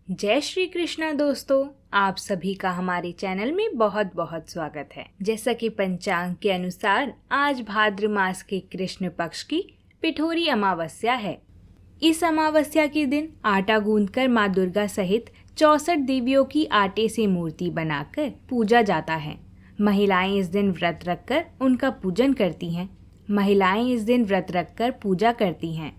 जय श्री कृष्णा दोस्तों, आप सभी का हमारे चैनल में बहुत बहुत स्वागत है। जैसा कि पंचांग के अनुसार आज भाद्र मास के कृष्ण पक्ष की पिठोरी अमावस्या है। इस अमावस्या के दिन आटा गूंथकर माँ दुर्गा सहित 64 देवियों की आटे से मूर्ति बनाकर पूजा जाता है। महिलाएं इस दिन व्रत रखकर उनका पूजन करती हैं।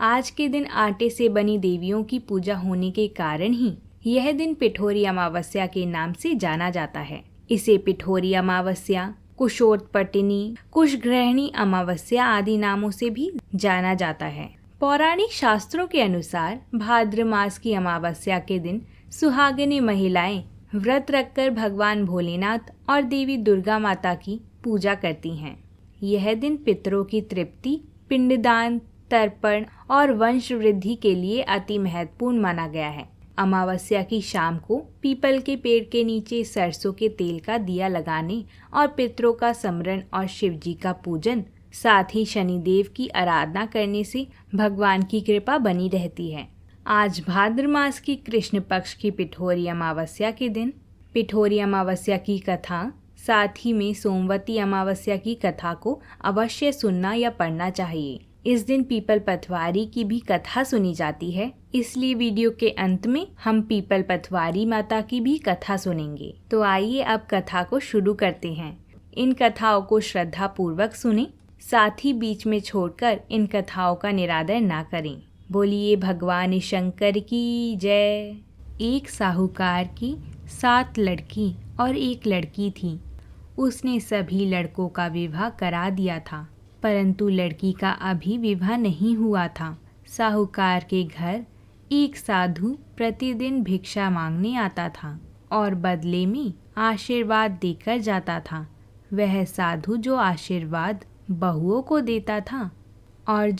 आज के दिन आटे से बनी देवियों की पूजा होने के कारण ही यह दिन पिठोरी अमावस्या के नाम से जाना जाता है। इसे पिठोरी अमावस्या, कुशोत्पटिनी, कुशग्रहणी अमावस्या आदि नामों से भी जाना जाता है। पौराणिक शास्त्रों के अनुसार भाद्र मास की अमावस्या के दिन सुहागिनी महिलाएं व्रत रखकर भगवान भोलेनाथ और देवी दुर्गा माता की पूजा करती हैं। यह दिन पितरों की तृप्ति, पिंडदान, तर्पण और वंश वृद्धि के लिए अति महत्वपूर्ण माना गया है। अमावस्या की शाम को पीपल के पेड़ के नीचे सरसों के तेल का दिया लगाने और पितरों का स्मरण और शिव जी का पूजन, साथ ही शनिदेव की आराधना करने से भगवान की कृपा बनी रहती है। आज भाद्र मास की कृष्ण पक्ष की पिठोरी अमावस्या के दिन पिठोरी अमावस्या की कथा, साथ ही में सोमवती अमावस्या की कथा को अवश्य सुनना या पढ़ना चाहिए। इस दिन पीपल पथवारी की भी कथा सुनी जाती है, इसलिए वीडियो के अंत में हम पीपल पथवारी माता की भी कथा सुनेंगे। तो आइए अब कथा को शुरू करते हैं। इन कथाओं को श्रद्धा पूर्वक सुनें, साथ ही बीच में छोड़कर इन कथाओं का निरादर ना करें। बोलिए भगवान शंकर की जय। एक साहूकार की 7 लड़की और एक लड़की थी। उसने सभी लड़कों का विवाह करा दिया था, परंतु लड़की का अभी विवाह नहीं हुआ था। साहूकार के घर एक साधु प्रतिदिन भिक्षा मांगने आता था और बदले में आशीर्वाद देकर जाता था। वह साधु जो आशीर्वाद बहुओं को देता था और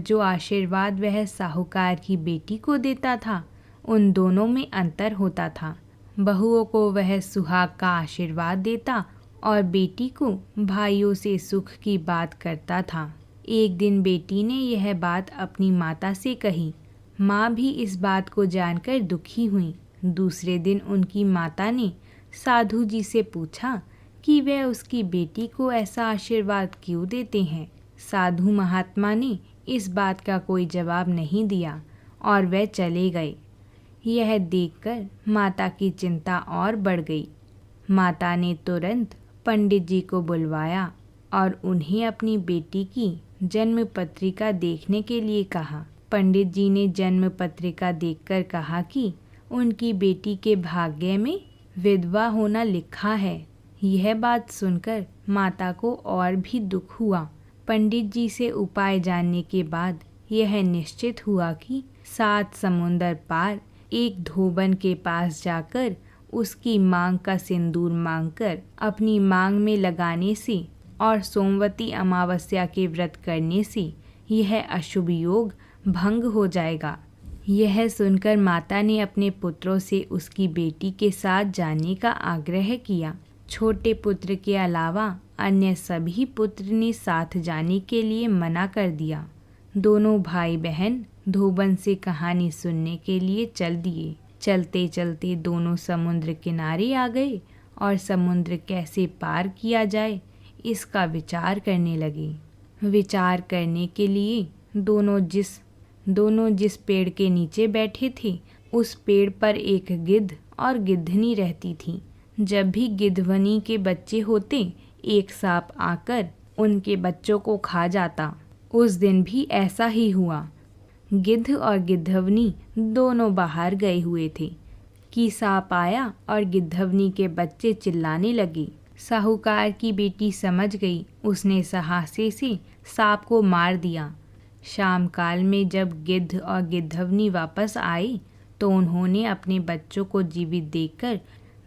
जो आशीर्वाद वह साहूकार की बेटी को देता था, उन दोनों में अंतर होता था। बहुओं को वह सुहाग का आशीर्वाद देता और बेटी को भाइयों से सुख की बात करता था। एक दिन बेटी ने यह बात अपनी माता से कही। माँ भी इस बात को जानकर दुखी हुई। दूसरे दिन उनकी माता ने साधु जी से पूछा कि वह उसकी बेटी को ऐसा आशीर्वाद क्यों देते हैं। साधु महात्मा ने इस बात का कोई जवाब नहीं दिया और वह चले गए। यह देखकर माता की चिंता और बढ़ गई। माता ने तुरंत पंडित जी को बुलवाया और उन्हें अपनी बेटी की जन्म पत्रिका देखने के लिए कहा। पंडित जी ने जन्म पत्रिका देखकर कहा कि उनकी बेटी के भाग्य में विधवा होना लिखा है। यह बात सुनकर माता को और भी दुख हुआ। पंडित जी से उपाय जानने के बाद यह निश्चित हुआ कि 7 समुंदर पार एक धोबन के पास जाकर उसकी मांग का सिंदूर मांगकर अपनी मांग में लगाने से और सोमवती अमावस्या के व्रत करने से यह अशुभ योग भंग हो जाएगा। यह सुनकर माता ने अपने पुत्रों से उसकी बेटी के साथ जाने का आग्रह किया। छोटे पुत्र के अलावा अन्य सभी पुत्र ने साथ जाने के लिए मना कर दिया। दोनों भाई बहन धोबन से कहानी सुनने के लिए चल दिए। चलते चलते दोनों समुद्र किनारे आ गए और समुद्र कैसे पार किया जाए इसका विचार करने लगे। विचार करने के लिए दोनों जिस पेड़ के नीचे बैठे थे, उस पेड़ पर एक गिद्ध और गिद्धनी रहती थी। जब भी गिद्धवनी के बच्चे होते, एक सांप आकर उनके बच्चों को खा जाता। उस दिन भी ऐसा ही हुआ। गिद्ध और गिद्धवनी दोनों बाहर गए हुए थे कि सांप आया और गिद्धवनी के बच्चे चिल्लाने लगे। साहूकार की बेटी समझ गई। उसने साहसे से सांप को मार दिया। शाम काल में जब गिद्ध और गिद्धवनी वापस आए तो उन्होंने अपने बच्चों को जीवित देखकर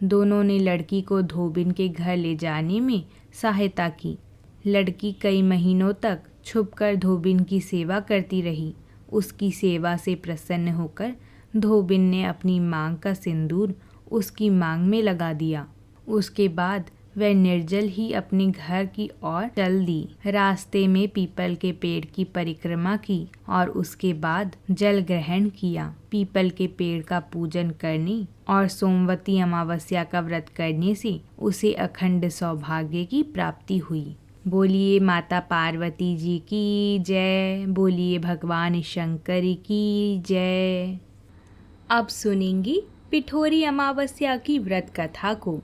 दोनों ने लड़की को धोबिन के घर ले जाने में सहायता की। लड़की कई महीनों तक छुपकर धोबिन की सेवा करती रही। उसकी सेवा से प्रसन्न होकर धोबिन ने अपनी मांग का सिंदूर उसकी मांग में लगा दिया। उसके बाद वह निर्जल ही अपने घर की ओर चल दी। रास्ते में पीपल के पेड़ की परिक्रमा की और उसके बाद जल ग्रहण किया। पीपल के पेड़ का पूजन करने और सोमवती अमावस्या का व्रत करने से उसे अखंड सौभाग्य की प्राप्ति हुई। बोलिए माता पार्वती जी की जय। बोलिए भगवान शंकर की जय। अब सुनेंगी पिठोरी अमावस्या की व्रत कथा को।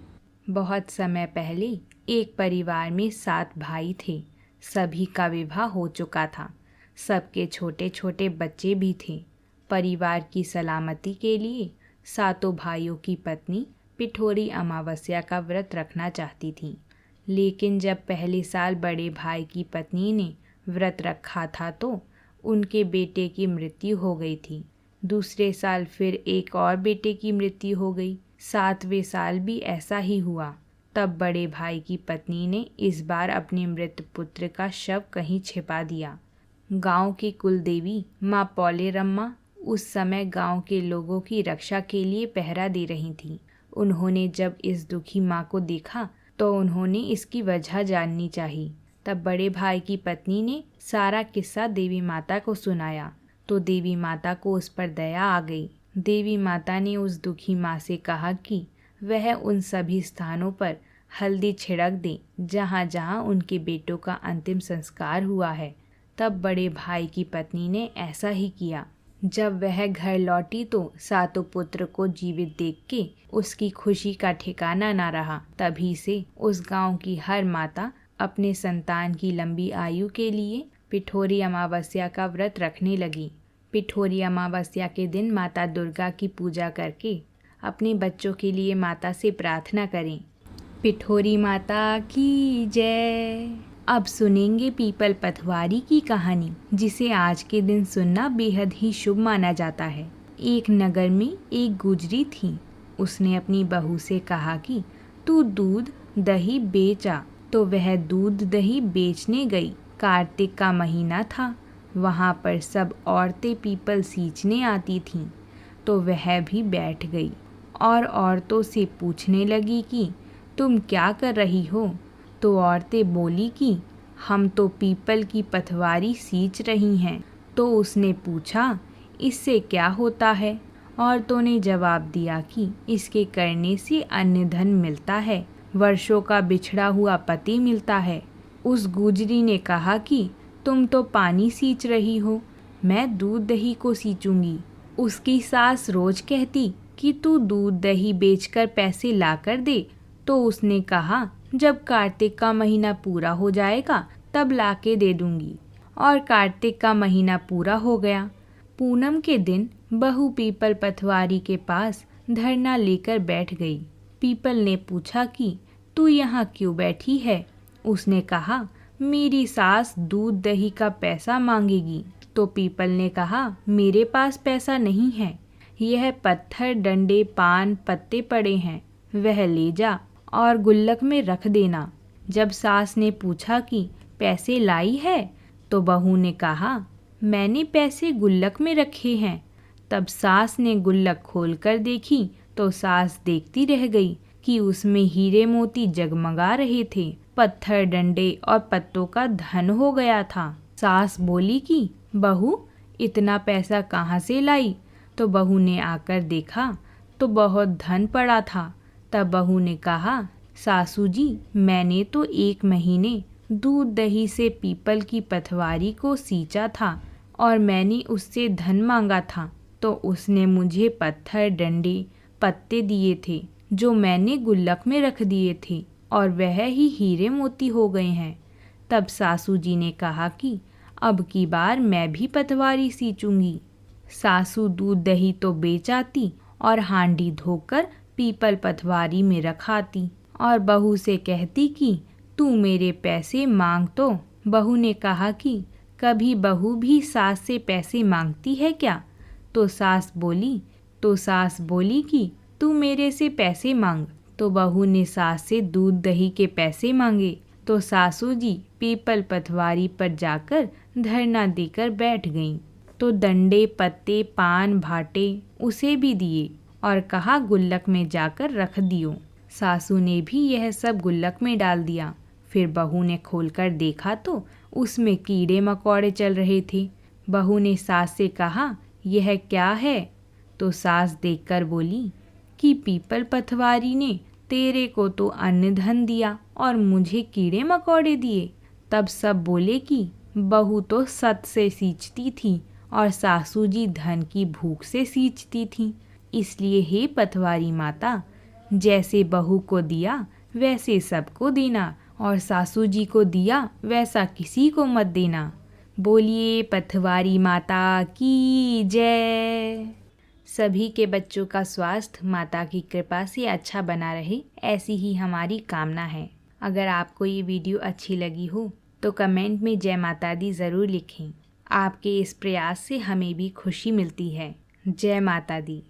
बहुत समय पहले एक परिवार में 7 भाई थे। सभी का विवाह हो चुका था। सबके छोटे छोटे बच्चे भी थे। परिवार की सलामती के लिए सातों भाइयों की पत्नी पिठोरी अमावस्या का व्रत रखना चाहती थी। लेकिन जब पहले साल बड़े भाई की पत्नी ने व्रत रखा था तो उनके बेटे की मृत्यु हो गई थी। दूसरे साल फिर एक और बेटे की मृत्यु हो गई। 7वें साल भी ऐसा ही हुआ। तब बड़े भाई की पत्नी ने इस बार अपने मृत पुत्र का शव कहीं छिपा दिया। गांव की कुलदेवी माँ पौलेरम्मा उस समय गांव के लोगों की रक्षा के लिए पहरा दे रही थीं। उन्होंने जब इस दुखी माँ को देखा तो उन्होंने इसकी वजह जाननी चाहिए। तब बड़े भाई की पत्नी ने सारा किस्सा देवी माता को सुनाया तो देवी माता को उस पर दया आ गई। देवी माता ने उस दुखी माँ से कहा कि वह उन सभी स्थानों पर हल्दी छिड़क दे जहाँ जहाँ उनके बेटों का अंतिम संस्कार हुआ है। तब बड़े भाई की पत्नी ने ऐसा ही किया। जब वह घर लौटी तो सातों पुत्र को जीवित देख के उसकी खुशी का ठिकाना न रहा। तभी से उस गांव की हर माता अपने संतान की लंबी आयु के लिए पिठोरी अमावस्या का व्रत रखने लगी। पिठोरी अमावस्या के दिन माता दुर्गा की पूजा करके अपने बच्चों के लिए माता से प्रार्थना करें। पिठोरी माता की जय। अब सुनेंगे पीपल पथवारी की कहानी, जिसे आज के दिन सुनना बेहद ही शुभ माना जाता है। एक नगर में एक गुजरी थी। उसने अपनी बहू से कहा कि तू दूध दही बेचा। तो वह दूध दही बेचने गई। कार्तिक का महीना था। वहाँ पर सब औरतें पीपल सींचने आती थीं। तो वह भी बैठ गई और औरतों से पूछने लगी कि तुम क्या कर रही हो। तो औरतें बोली कि हम तो पीपल की पथवारी सींच रही हैं। तो उसने पूछा इससे क्या होता है। औरतों ने जवाब दिया कि इसके करने से अन्न धन मिलता है, वर्षों का बिछड़ा हुआ पति मिलता है। उस गुजरी ने कहा कि तुम तो पानी सींच रही हो, मैं दूध दही को सींचूंगी। उसकी सास रोज कहती कि तू दूध दही बेचकर पैसे ला कर दे। तो उसने कहा जब कार्तिक का महीना पूरा हो जाएगा तब ला के दे दूंगी। और कार्तिक का महीना पूरा हो गया। पूनम के दिन बहू पीपल पथवारी के पास धरना लेकर बैठ गई। पीपल ने पूछा कि तू यहाँ क्यों बैठी है। उसने कहा मेरी सास दूध दही का पैसा मांगेगी। तो पीपल ने कहा मेरे पास पैसा नहीं है, यह पत्थर डंडे पान पत्ते पड़े हैं, वह ले जा और गुल्लक में रख देना। जब सास ने पूछा कि पैसे लाई है, तो बहू ने कहा मैंने पैसे गुल्लक में रखे हैं। तब सास ने गुल्लक खोलकर देखी तो सास देखती रह गई कि उसमें हीरे मोती जगमगा रहे थे। पत्थर डंडे और पत्तों का धन हो गया था। सास बोली कि बहू इतना पैसा कहाँ से लाई। तो बहू ने आकर देखा तो बहुत धन पड़ा था। तब बहू ने कहा सासू जी मैंने तो 1 महीने दूध दही से पीपल की पथवारी को सींचा था और मैंने उससे धन मांगा था। तो उसने मुझे पत्थर डंडे पत्ते दिए थे जो मैंने गुल्लक में रख दिए थे और वह ही हीरे मोती हो गए हैं। तब सासू जी ने कहा कि अब की बार मैं भी पथवारी सींचूंगी। सासू दूध दही तो बेच आती और हांडी धोकर पीपल पथवारी में रखाती और बहू से कहती कि तू मेरे पैसे मांग। तो बहू ने कहा कि कभी बहू भी सास से पैसे मांगती है क्या। तो सास बोली कि तू मेरे से पैसे मांग। तो बहू ने सास से दूध दही के पैसे मांगे। तो सासू जी पीपल पथवारी पर जाकर धरना देकर बैठ गईं। तो डंडे पत्ते पान भाटे उसे भी दिए और कहा गुल्लक में जाकर रख दियो। सासू ने भी यह सब गुल्लक में डाल दिया। फिर बहू ने खोलकर देखा तो उसमें कीड़े मकोड़े चल रहे थे। बहू ने सास से कहा, यह क्या है? तो सास देखकर बोली कि पीपल पथवारी ने तेरे को तो अन्न धन दिया और मुझे कीड़े मकोड़े दिए। तब सब बोले कि बहू तो सत से सींचती थी और सासू जी धन की भूख से सींचती थी। इसलिए हे पथवारी माता, जैसे बहू को दिया वैसे सबको देना और सासू जी को दिया वैसा किसी को मत देना। बोलिए पथवारी माता की जय। सभी के बच्चों का स्वास्थ्य माता की कृपा से अच्छा बना रहे, ऐसी ही हमारी कामना है। अगर आपको ये वीडियो अच्छी लगी हो तो कमेंट में जय माता दी ज़रूर लिखें। आपके इस प्रयास से हमें भी खुशी मिलती है। जय माता दी।